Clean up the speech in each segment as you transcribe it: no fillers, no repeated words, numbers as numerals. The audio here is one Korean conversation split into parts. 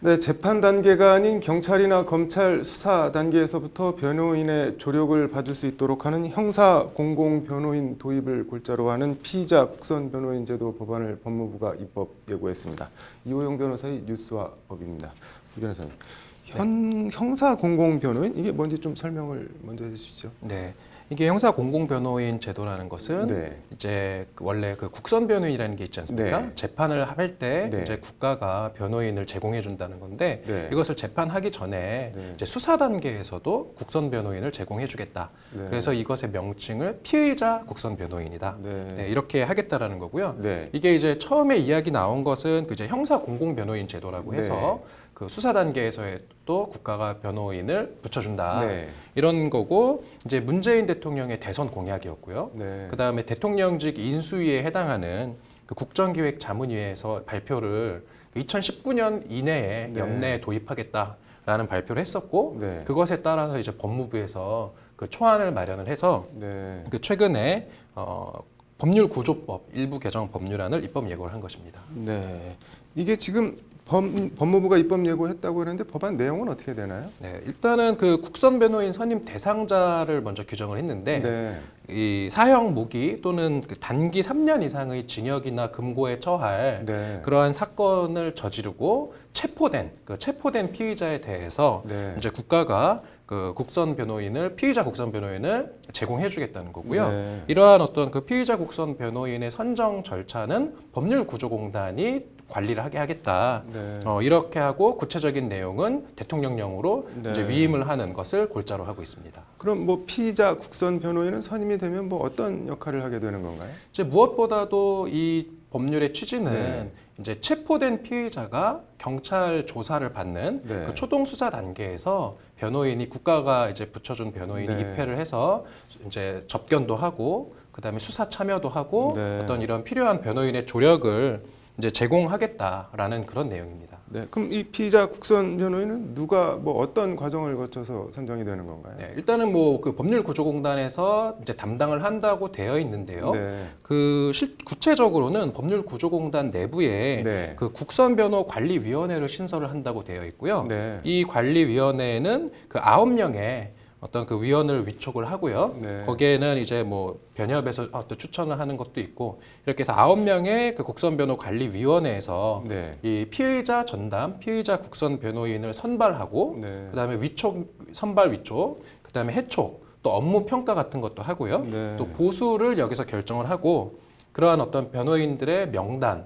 네, 재판 단계가 아닌 경찰이나 검찰 수사 단계에서부터 변호인의 조력을 받을 수 있도록 하는 형사 공공 변호인 도입을 골자로 하는 피의자 국선 변호인 제도 법안을 법무부가 입법 예고했습니다. 이호영 변호사의 뉴스와 법입니다. 이 변호사님, 형사 공공 변호인 이게 뭔지 좀 설명을 먼저 해주시죠. 네. 이게 형사 공공 변호인 제도라는 것은 네. 이제 원래 그 국선 변호인이라는 게 있지 않습니까? 네. 재판을 할 때 네. 이제 국가가 변호인을 제공해 준다는 건데 네. 이것을 재판하기 전에 네. 이제 수사 단계에서도 국선 변호인을 제공해 주겠다. 네. 그래서 이것의 명칭을 피의자 국선 변호인이다. 네. 네, 이렇게 하겠다라는 거고요. 네. 이게 이제 처음에 이야기 나온 것은 그 이제 형사 공공 변호인 제도라고 해서 그 수사 단계에서도 국가가 변호인을 붙여준다. 네. 이런 거고 이제 문재인 대통령의 대선 공약이었고요. 네. 그 다음에 대통령직 인수위에 해당하는 그 국정기획자문위에서 발표를 2019년 이내에 네. 연내에 도입하겠다라는 발표를 했었고 네. 그것에 따라서 이제 법무부에서 그 초안을 마련을 해서 네. 그 최근에 법률구조법 일부 개정 법률안을 입법 예고를 한 것입니다. 네. 이게 지금 법무부가 입법 예고했다고 하는데 법안 내용은 어떻게 되나요? 네, 일단은 그 국선 변호인 선임 대상자를 먼저 규정을 했는데 네. 이 사형 무기 또는 그 단기 3년 이상의 징역이나 금고에 처할 네. 그러한 사건을 저지르고 체포된 피의자에 대해서 네. 이제 국가가 그 국선 변호인을 피의자 국선 변호인을 제공해주겠다는 거고요. 네. 이러한 어떤 그 피의자 국선 변호인의 선정 절차는 법률구조공단이 관리를 하게 하겠다. 네. 이렇게 하고 구체적인 내용은 대통령령으로 네. 이제 위임을 하는 것을 골자로 하고 있습니다. 그럼 뭐 피의자 국선 변호인은 선임이 되면 뭐 어떤 역할을 하게 되는 건가요? 이제 무엇보다도 이 법률의 취지는 네. 이제 체포된 피의자가 경찰 조사를 받는 네. 그 초동 수사 단계에서 변호인이 국가가 이제 붙여준 변호인이 네. 입회를 해서 이제 접견도 하고 그다음에 수사 참여도 하고 네. 어떤 이런 필요한 변호인의 조력을 이제 제공하겠다라는 그런 내용입니다. 네. 그럼 이 피의자 국선 변호인은 누가 뭐 어떤 과정을 거쳐서 선정이 되는 건가요? 네, 일단은 뭐 그 법률구조공단에서 이제 담당을 한다고 되어 있는데요. 네. 구체적으로는 법률구조공단 내부에 네. 그 국선변호관리위원회를 신설을 한다고 되어 있고요. 네. 이 관리위원회에는 그 9명의 어떤 그 위원을 위촉을 하고요. 네. 거기에는 이제 뭐 변협에서 또 추천을 하는 것도 있고 이렇게 해서 9명의 그 국선변호관리위원회에서 네. 이 피의자 전담, 피의자 국선 변호인을 선발하고 네. 그다음에 선발 위촉, 그다음에 해촉, 또 업무 평가 같은 것도 하고요. 네. 또 보수를 여기서 결정을 하고 그러한 어떤 변호인들의 명단을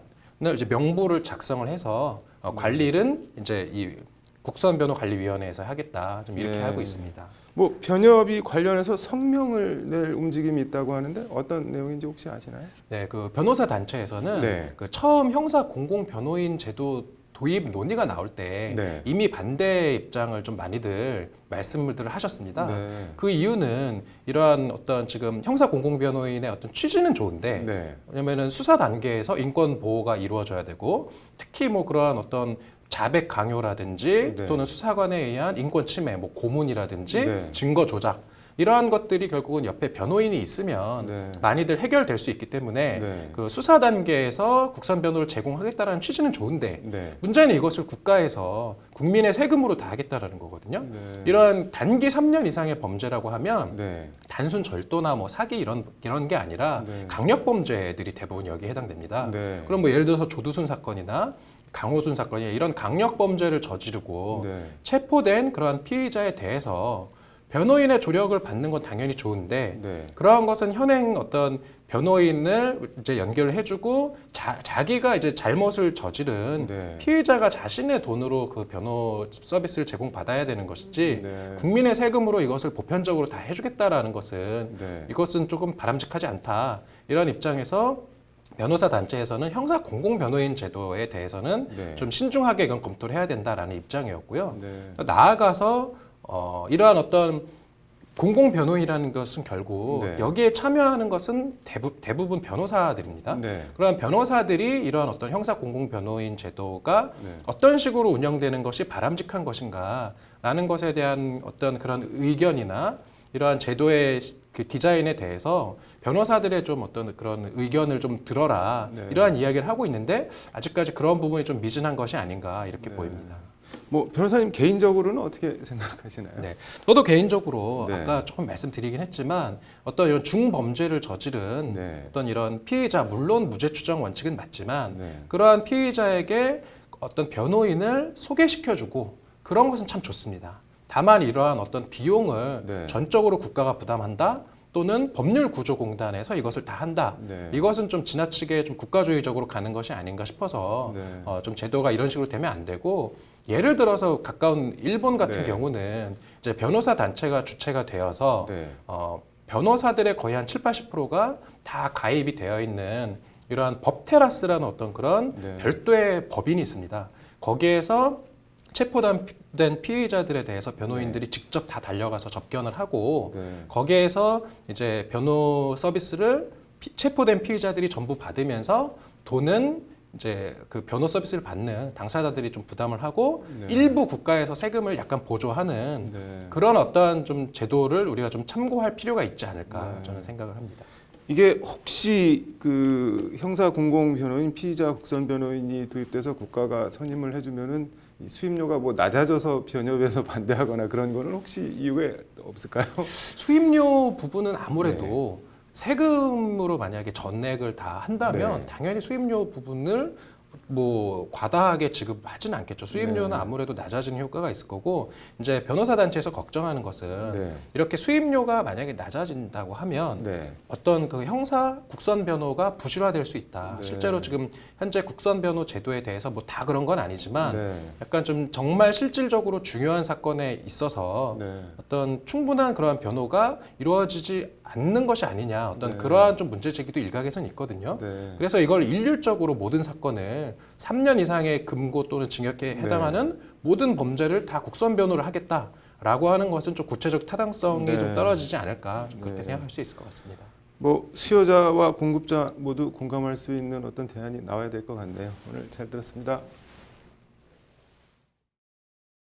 이제 명부를 작성을 해서 관리는 이제 이 국선변호관리위원회에서 하겠다. 좀 이렇게 네. 하고 있습니다. 뭐 변협이 관련해서 성명을 낼 움직임이 있다고 하는데 어떤 내용인지 혹시 아시나요? 네, 그 변호사 단체에서는 네. 그 처음 형사 공공 변호인 제도 도입 논의가 나올 때 네. 이미 반대 입장을 좀 많이들 말씀들을 하셨습니다. 네. 그 이유는 이러한 어떤 지금 형사 공공 변호인의 어떤 취지는 좋은데 네. 왜냐면은 수사 단계에서 인권 보호가 이루어져야 되고 특히 뭐 그러한 어떤 자백 강요라든지 네. 또는 수사관에 의한 인권 침해, 뭐 고문이라든지 네. 증거 조작 이러한 것들이 결국은 옆에 변호인이 있으면 네. 많이들 해결될 수 있기 때문에 네. 그 수사 단계에서 국선 변호를 제공하겠다라는 취지는 좋은데 네. 문제는 이것을 국가에서 국민의 세금으로 다 하겠다라는 거거든요. 네. 이러한 단기 3년 이상의 범죄라고 하면 네. 단순 절도나 뭐 사기 이런 게 아니라 네. 강력 범죄들이 대부분 여기에 해당됩니다. 네. 그럼 뭐 예를 들어서 조두순 사건이나 강호순 사건이 이런 강력 범죄를 저지르고 네. 체포된 그러한 피의자에 대해서 변호인의 조력을 받는 건 당연히 좋은데 네. 그러한 것은 현행 어떤 변호인을 이제 연결을 해주고 자기가 이제 잘못을 저지른 네. 피의자가 자신의 돈으로 그 변호 서비스를 제공받아야 되는 것이지 네. 국민의 세금으로 이것을 보편적으로 다 해주겠다라는 것은 네. 이것은 조금 바람직하지 않다. 이런 입장에서 변호사 단체에서는 형사 공공 변호인 제도에 대해서는 네. 좀 신중하게 이건 검토를 해야 된다라는 입장이었고요. 네. 나아가서 이러한 어떤 공공 변호인이라는 것은 결국 네. 여기에 참여하는 것은 대부분 변호사들입니다. 네. 그러한 변호사들이 이러한 어떤 형사 공공 변호인 제도가 네. 어떤 식으로 운영되는 것이 바람직한 것인가라는 것에 대한 어떤 그런 의견이나 이러한 제도의 그 디자인에 대해서 변호사들의 좀 어떤 그런 의견을 좀 들어라 네. 이러한 이야기를 하고 있는데 아직까지 그런 부분이 좀 미진한 것이 아닌가 이렇게 네. 보입니다. 뭐 변호사님 개인적으로는 어떻게 생각하시나요? 네. 저도 개인적으로 네. 아까 조금 말씀드리긴 했지만 어떤 이런 중범죄를 저지른 네. 어떤 이런 피의자, 물론 무죄 추정 원칙은 맞지만 네. 그러한 피의자에게 어떤 변호인을 소개시켜주고 그런 것은 참 좋습니다. 다만 이러한 어떤 비용을 네. 전적으로 국가가 부담한다 또는 법률구조공단에서 이것을 다 한다. 네. 이것은 좀 지나치게 좀 국가주의적으로 가는 것이 아닌가 싶어서 네. 좀 제도가 이런 식으로 되면 안 되고 예를 들어서 가까운 일본 같은 네. 경우는 이제 변호사 단체가 주체가 되어서 네. 변호사들의 거의 한 7, 80%가 다 가입이 되어 있는 이러한 법테라스라는 어떤 그런 네. 별도의 법인이 있습니다. 거기에서 체포된 피의자들에 대해서 변호인들이 직접 다 달려가서 접견을 하고 네. 거기에서 이제 변호 서비스를 체포된 피의자들이 전부 받으면서 돈은 이제 그 변호 서비스를 받는 당사자들이 좀 부담을 하고 네. 일부 국가에서 세금을 약간 보조하는 네. 그런 어떤 좀 제도를 우리가 좀 참고할 필요가 있지 않을까 네. 저는 생각을 합니다. 이게 혹시 그 형사 공공 변호인, 피의자 국선 변호인이 도입돼서 국가가 선임을 해주면은 이 수임료가 뭐 낮아져서 변협에서 반대하거나 그런 거는 혹시 이유가 없을까요? 수임료 부분은 아무래도 세금으로 만약에 전액을 다 한다면 네. 당연히 수임료 부분을 뭐 과다하게 지급하지는 않겠죠. 수임료는 네. 아무래도 낮아지는 효과가 있을 거고 이제 변호사 단체에서 걱정하는 것은 네. 이렇게 수임료가 만약에 낮아진다고 하면 네. 어떤 그 형사 국선 변호가 부실화될 수 있다. 네. 실제로 지금 현재 국선 변호 제도에 대해서 뭐 다 그런 건 아니지만 네. 약간 좀 정말 실질적으로 중요한 사건에 있어서 네. 어떤 충분한 그러한 변호가 이루어지지 않는 것이 아니냐 어떤 네. 그러한 좀 문제 제기도 일각에서는 있거든요. 네. 그래서 이걸 일률적으로 모든 사건을 3년 이상의 금고 또는 징역에 해당하는 모든 범죄를 다 국선 변호를 하겠다라고 하는 것은 좀 구체적 타당성이 네. 좀 떨어지지 않을까 좀 그렇게 네. 생각할 수 있을 것 같습니다. 뭐 수요자와 공급자 모두 공감할 수 있는 어떤 대안이 나와야 될 것 같네요. 오늘 잘 들었습니다.